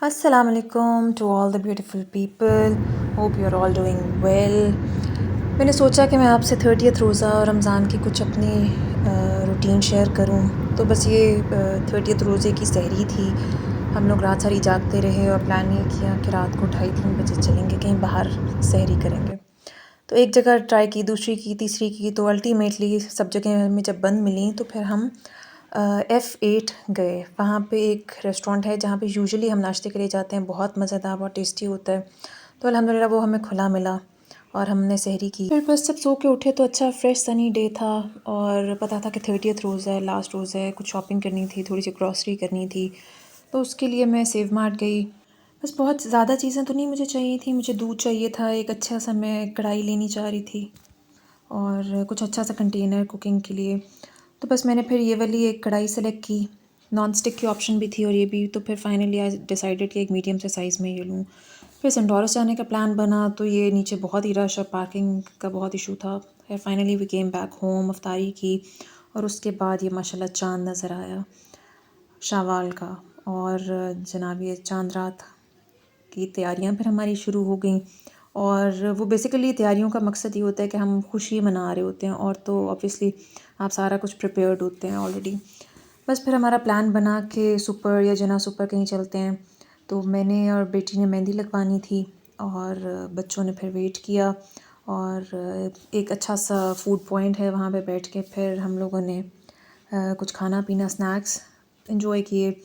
Assalamu alaikum to all the beautiful people. Hope you're all doing well. मैंने सोचा कि मैं आपसे 30th रोज़ा और रमज़ान की कुछ अपनी रूटीन शेयर करूं। तो बस ये 30th रोज़े की सहरी थी। हम लोग रात सारी जागते रहे और प्लान ये किया कि रात को 2:30-3 बजे चलेंगे, कहीं बाहर सहरी करेंगे। तो एक जगह ट्राई की, दूसरी की, तीसरी की, तो अल्टीमेटली सब जगह हमें जब बंद मिली तो फिर हम F8 गए। वहाँ पे एक रेस्टोरेंट है जहाँ पे यूजुअली हम नाश्ते के लिए जाते हैं, बहुत मज़ेदार, बहुत टेस्टी होता है। तो अल्हम्दुलिल्लाह वो हमें खुला मिला और हमने सहरी की। फिर बस जब सो के उठे तो अच्छा फ्रेश सनी डे था और पता था कि 30th रोज़ा है, लास्ट रोज़ा है, कुछ शॉपिंग करनी थी, थोड़ी सी ग्रॉसरी करनी थी। तो उसके लिए मैं सेव मार्ट गई। बस बहुत ज़्यादा चीज़ें तो नहीं मुझे चाहिए थी। मुझे दूध चाहिए था, एक अच्छा सा मैं कढ़ाई लेनी चाह रही थी और कुछ अच्छा सा कंटेनर कुकिंग के लिए। तो बस मैंने फिर ये वाली एक कढ़ाई सेलेक्ट की। नॉन स्टिक की ऑप्शन भी थी और ये भी। तो फिर फाइनली आई डिसाइडेड कि एक मीडियम से साइज़ में ये लूँ। फिर सेंटोरस जाने का प्लान बना तो ये नीचे बहुत ही रश और पार्किंग का बहुत इशू था। फिर finally we came back home, अफ्तारी की और उसके बाद ये माशाल्लाह चाँद नज़र आया शावाल का। और जनाब ये चाँद रात की तैयारियां फिर हमारी शुरू हो गई। और वो बेसिकली तैयारियों का मकसद ये होता है कि हम खुशी मना रहे होते हैं और तो ऑब्वियसली आप सारा कुछ प्रिपेयर्ड होते हैं ऑलरेडी। बस फिर हमारा प्लान बना कि सुपर या जना सुपर कहीं चलते हैं। तो मैंने और बेटी ने मेहंदी लगवानी थी और बच्चों ने फिर वेट किया और एक अच्छा सा फूड पॉइंट है, वहाँ पे बैठ के फिर हम लोगों ने कुछ खाना पीना स्नैक्स एंजॉय किए।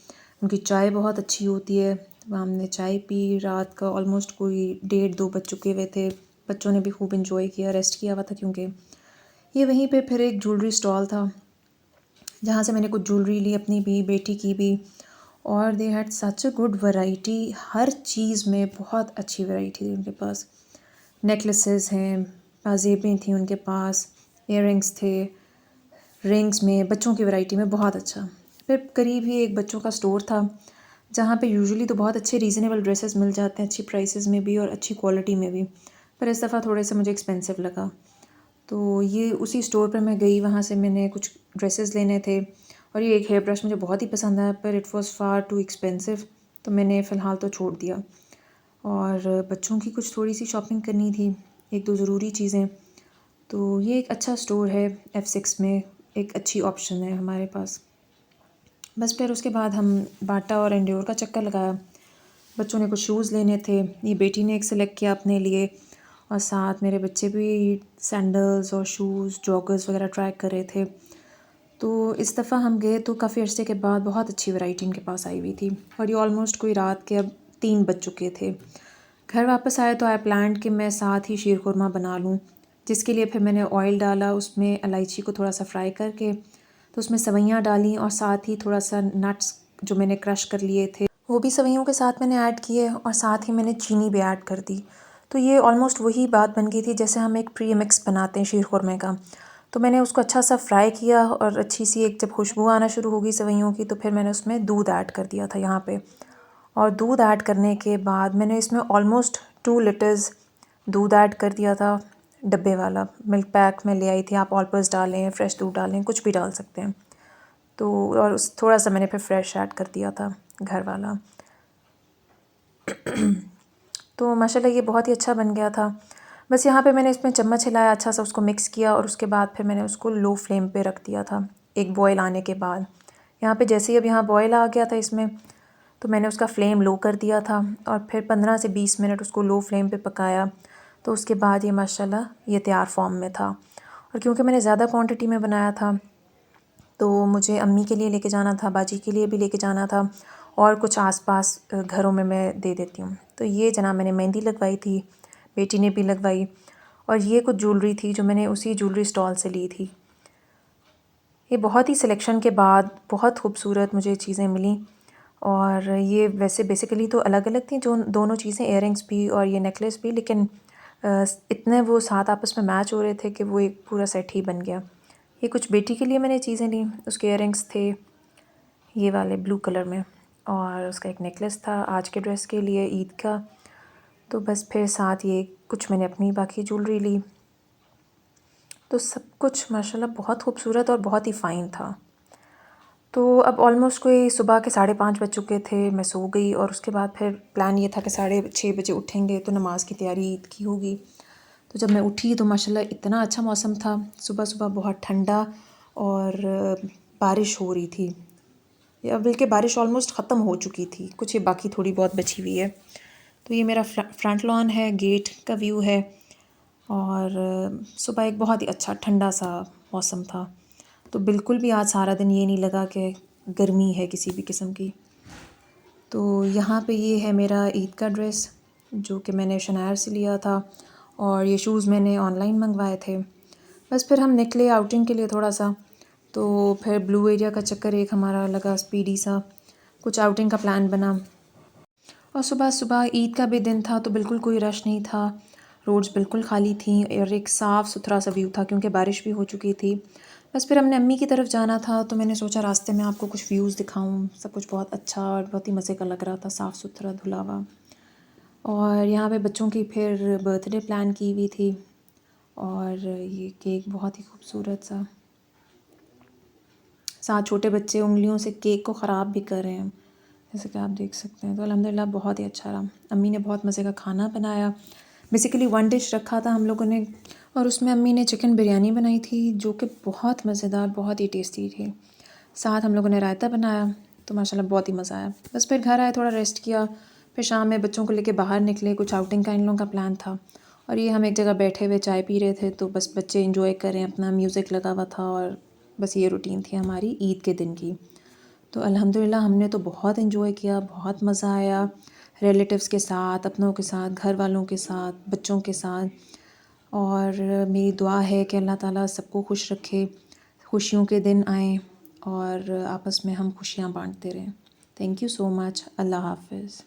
उनकी चाय बहुत अच्छी होती है, वहाँ हमने चाय पी। रात का ऑलमोस्ट कोई 1:30-2 बज चुके हुए थे। बच्चों ने भी खूब एंजॉय किया, रेस्ट किया हुआ था क्योंकि ये वहीं पे फिर एक ज्वेलरी स्टॉल था जहाँ से मैंने कुछ ज्वेलरी ली, अपनी भी बेटी की भी। और they had such a good variety, हर चीज़ में बहुत अच्छी वैरायटी थी उनके पास। नेकलेसेस हैं, पाजेबें थी उनके पास, इयररिंग्स थे, रिंग्स में, बच्चों की वैरायटी में बहुत अच्छा। फिर करीब ही एक बच्चों का स्टोर था जहाँ पे यूजुअली तो बहुत अच्छे रीज़नेबल ड्रेसेस मिल जाते हैं, अच्छी प्राइसेस में भी और अच्छी क्वालिटी में भी। पर इस दफ़ा थोड़े से मुझे एक्सपेंसिव लगा। तो ये उसी स्टोर पर मैं गई, वहाँ से मैंने कुछ ड्रेसेस लेने थे। और ये एक हेयर ब्रश मुझे बहुत ही पसंद आया पर it was far too expensive, तो मैंने फ़िलहाल तो छोड़ दिया। और बच्चों की कुछ थोड़ी सी शॉपिंग करनी थी, एक दो ज़रूरी चीज़ें। तो ये एक अच्छा स्टोर है F6 में, एक अच्छी ऑप्शन है हमारे पास। बस फिर उसके बाद हम बाटा और एंड्योर का चक्कर लगाया। बच्चों ने कुछ शूज़ लेने थे, ये बेटी ने एक सेलेक्ट किया अपने लिए और साथ मेरे बच्चे भी सैंडल्स और शूज़, जॉगर्स वगैरह ट्राई कर रहे थे। तो इस दफ़ा हम गए तो काफ़ी अरसे के बाद बहुत अच्छी वैरायटी इनके पास आई हुई थी। और ये ऑलमोस्ट कोई रात के अब 3 बज चुके थे। घर वापस आए तो आई प्लान्ड कि मैं साथ ही शीर खुरमा बना लूँ, जिसके लिए फिर मैंने ऑयल डाला, उसमें इलायची को थोड़ा सा फ्राई करके तो उसमें सवैयाँ डाली और साथ ही थोड़ा सा नट्स जो मैंने क्रश कर लिए थे वो भी सवैयों के साथ मैंने ऐड किए और साथ ही मैंने चीनी भी ऐड कर दी। तो ये ऑलमोस्ट वही बात बन गई थी जैसे हम एक प्री मिक्स बनाते हैं शीर खुरमे का। तो मैंने उसको अच्छा सा फ्राई किया और अच्छी सी एक जब खुशबू आना शुरू हो गई सवैयों की तो फिर मैंने उसमें दूध ऐड कर दिया था यहाँ पे। और दूध ऐड करने के बाद मैंने इसमें ऑलमोस्ट 2 लीटर्स दूध ऐड कर दिया था। डब्बे वाला मिल्क पैक मैं ले आई थी, आप ऑल पर्पस डालें, फ्रेश दूध डालें, कुछ भी डाल सकते हैं। तो और उस थोड़ा सा मैंने फिर फ्रेश ऐड कर दिया था घर वाला। तो माशाल्लाह ये बहुत ही अच्छा बन गया था। बस यहाँ पे मैंने इसमें चम्मच हिलाया, अच्छा सा उसको मिक्स किया और उसके बाद फिर मैंने उसको लो फ्लेम पे रख दिया था एक बॉयल आने के बाद। यहाँ पे जैसे ही अब यहाँ बॉयल आ गया था इसमें तो मैंने उसका फ्लेम लो कर दिया था और फिर 15 से 20 मिनट उसको लो फ्लेम पे पकाया। तो उसके बाद ये माशाल्लाह ये तैयार फॉर्म में था। और क्योंकि मैंने ज़्यादा क्वांटिटी में बनाया था तो मुझे अम्मी के लिए लेके जाना था, बाजी के लिए भी लेके जाना था और कुछ आसपास घरों में मैं दे देती हूँ। तो ये जनाब मैंने मेहंदी लगवाई थी, बेटी ने भी लगवाई। और ये कुछ ज्वेलरी थी जो मैंने उसी ज्वेलरी स्टॉल से ली थी। ये बहुत ही सिलेक्शन के बाद बहुत खूबसूरत मुझे चीज़ें मिली। और ये वैसे बेसिकली तो अलग अलग थी जो दोनों चीज़ें, इयररिंग्स भी और ये नेकलेस भी, लेकिन इतने वो साथ आपस में मैच हो रहे थे कि वो एक पूरा सेट ही बन गया। ये कुछ बेटी के लिए मैंने चीज़ें ली, उसके इयररिंग्स थे ये वाले ब्लू कलर में और उसका एक नेकलेस था आज के ड्रेस के लिए ईद का। तो बस फिर साथ ये कुछ मैंने अपनी बाकी ज्वेलरी ली। तो सब कुछ माशाल्लाह बहुत खूबसूरत और बहुत ही फ़ाइन था। तो अब ऑलमोस्ट कोई सुबह के 5:30 बज चुके थे, मैं सो गई और उसके बाद फिर प्लान ये था कि 6:30 बजे उठेंगे तो नमाज़ की तैयारी ईद की होगी। तो जब मैं उठी तो माशाल्लाह इतना अच्छा मौसम था, सुबह सुबह बहुत ठंडा और बारिश हो रही थी, या बल्कि बारिश ऑलमोस्ट ख़त्म हो चुकी थी, कुछ ये बाकी थोड़ी बहुत बची हुई है। तो ये मेरा फ्रंट लॉन है, गेट का व्यू है और सुबह एक बहुत ही अच्छा ठंडा सा मौसम था। तो बिल्कुल भी आज सारा दिन ये नहीं लगा कि गर्मी है किसी भी किस्म की। तो यहाँ पे ये है मेरा ईद का ड्रेस जो कि मैंने शनायर से लिया था और ये शूज़ मैंने ऑनलाइन मंगवाए थे। बस फिर हम निकले आउटिंग के लिए थोड़ा सा, तो फिर ब्लू एरिया का चक्कर एक हमारा लगा स्पीडी सा, कुछ आउटिंग का प्लान बना। और सुबह सुबह ईद का भी दिन था तो बिल्कुल कोई रश नहीं था, रोड्स बिल्कुल खाली थी और एक साफ़ सुथरा सा व्यू था क्योंकि बारिश भी हो चुकी थी। बस फिर हमने अम्मी की तरफ जाना था तो मैंने सोचा रास्ते में आपको कुछ व्यूज़ दिखाऊं, सब कुछ बहुत अच्छा और बहुत ही मज़े का लग रहा था, साफ़ सुथरा धुला हुआ। और यहाँ पे बच्चों की फिर बर्थडे प्लान की हुई थी और ये केक बहुत ही खूबसूरत सा, साथ छोटे बच्चे उंगलियों से केक को ख़राब भी कर रहे हैं जैसे कि आप देख सकते हैं। तो अल्हम्दुलिल्लाह बहुत ही अच्छा रहा। अम्मी ने बहुत मज़े का खाना बनाया, बेसिकली वन डिश रखा था हम लोगों ने और उसमें अम्मी ने चिकन बिरयानी बनाई थी जो कि बहुत मज़ेदार, बहुत ही टेस्टी थी। साथ हम लोगों ने रायता बनाया, तो माशाल्लाह बहुत ही मज़ा आया। बस फिर घर आए, थोड़ा रेस्ट किया, फिर शाम में बच्चों को लेके बाहर निकले, कुछ आउटिंग का इन लोगों का प्लान था और ये हम एक जगह बैठे हुए चाय पी रहे थे, तो बस बच्चे इंजॉय कर रहे हैं, अपना म्यूज़िक लगा हुआ था और बस ये रूटीन थी हमारी ईद के दिन की। तो अल्हम्दुलिल्लाह हमने तो बहुत इन्जॉय किया, बहुत मज़ा आया, रिलेटिव्स के साथ, अपनों के साथ, घर वालों के साथ, बच्चों के साथ। और मेरी दुआ है कि अल्लाह ताला सबको खुश रखे, खुशियों के दिन आएँ और आपस में हम खुशियाँ बांटते रहें। Thank you so much. अल्लाह हाफ़िज़।